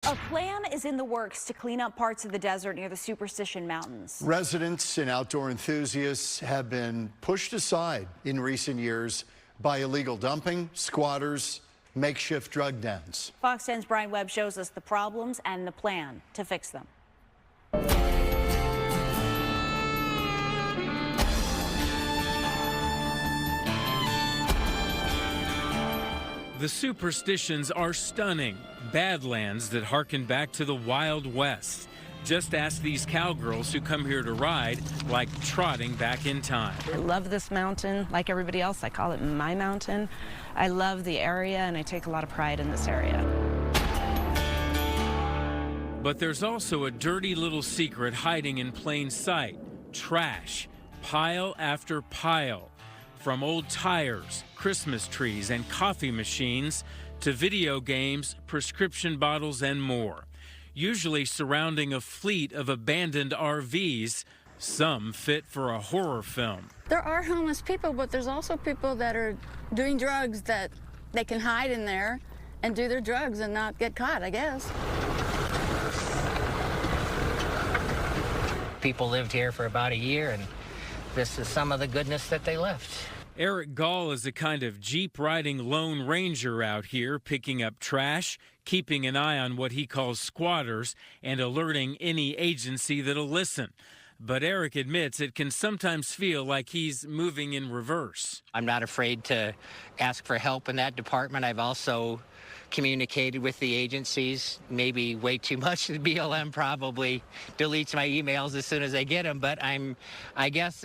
A plan is in the works to clean up parts of the desert near the Superstition Mountains. Residents and outdoor enthusiasts have been pushed aside in recent years by illegal dumping, squatters, makeshift drug dens. Fox 10's Brian Webb shows us the problems and the plan to fix them. The superstitions are stunning. Badlands that harken back to the Wild West. Just ask these cowgirls who come here to ride, like trotting back in time. I love this mountain. Like everybody else, I call it my mountain. I love the area, and I take a lot of pride in this area. But there's also a dirty little secret hiding in plain sight. Trash, pile after pile. From old tires, Christmas trees, and coffee machines to video games, prescription bottles, and more. Usually surrounding a fleet of abandoned RVs, some fit for a horror film. There are homeless people, but there's also people that are doing drugs that they can hide in there and do their drugs and not get caught, I guess. People lived here for about a year, and this is some of the goodness that they left. Eric Gall is a kind of Jeep-riding Lone Ranger out here, picking up trash, keeping an eye on what he calls squatters, and alerting any agency that'll listen. But Eric admits it can sometimes feel like he's moving in reverse. I'm not afraid to ask for help in that department. I've also communicated with the agencies, maybe way too much. The BLM probably deletes my emails as soon as I get them, but I guess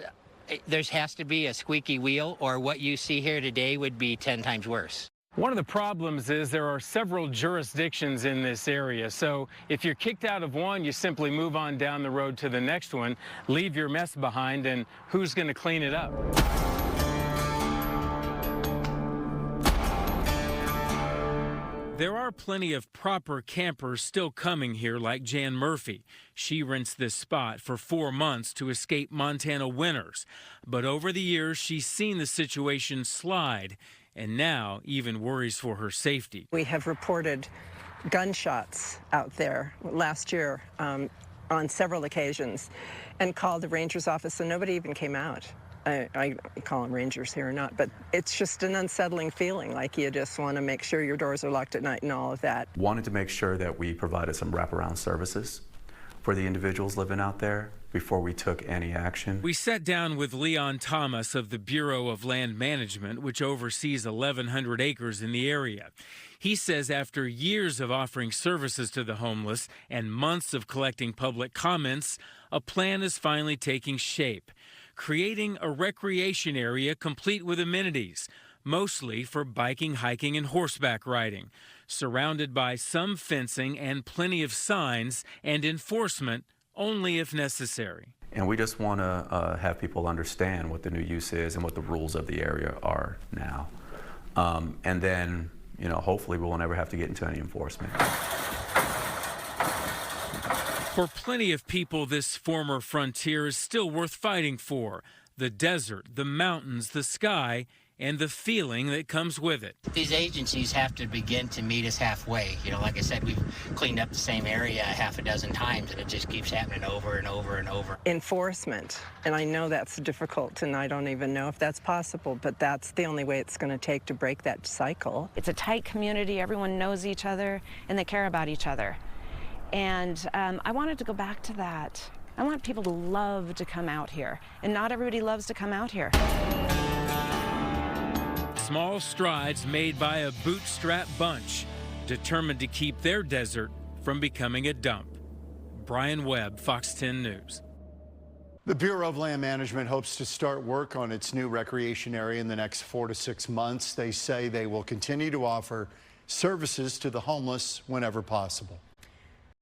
there has to be a squeaky wheel, or what you see here today would be 10 times worse. One of the problems is there are several jurisdictions in this area, so if you're kicked out of one, you simply move on down the road to the next one, leave your mess behind, and who's going to clean it up? There are plenty of proper campers still coming here, like Jan Murphy. She rents this spot for 4 months to escape Montana winters. But over the years, she's seen the situation slide, and now even worries for her safety. We have reported gunshots out there last year on several occasions and called the ranger's office, and nobody even came out. I call them rangers here or not, but it's just an unsettling feeling, like you just want to make sure your doors are locked at night and all of that. Wanted to make sure that we provided some wraparound services for the individuals living out there before we took any action. We sat down with Leon Thomas of the Bureau of Land Management, which oversees 1,100 acres in the area. He says after years of offering services to the homeless and months of collecting public comments, a plan is finally taking shape. Creating a recreation area complete with amenities, mostly for biking, hiking, and horseback riding, surrounded by some fencing and plenty of signs and enforcement only if necessary. And we just want to have people understand what the new use is and what the rules of the area are now. And then, you know, hopefully we won't ever have to get into any enforcement. For plenty of people, this former frontier is still worth fighting for. The desert, the mountains, the sky, and the feeling that comes with it. These agencies have to begin to meet us halfway. You know, like I said, we've cleaned up the same area half a dozen times, and it just keeps happening over and over and over. Enforcement, and I know that's difficult, and I don't even know if that's possible, but that's the only way it's going to take to break that cycle. It's a tight community. Everyone knows each other, and they care about each other. And I wanted to go back to that. I want people to love to come out here, and not everybody loves to come out here. Small strides made by a bootstrap bunch, determined to keep their desert from becoming a dump. Brian Webb, Fox 10 News. The Bureau of Land Management hopes to start work on its new recreation area in the next 4 to 6 months. They say they will continue to offer services to the homeless whenever possible.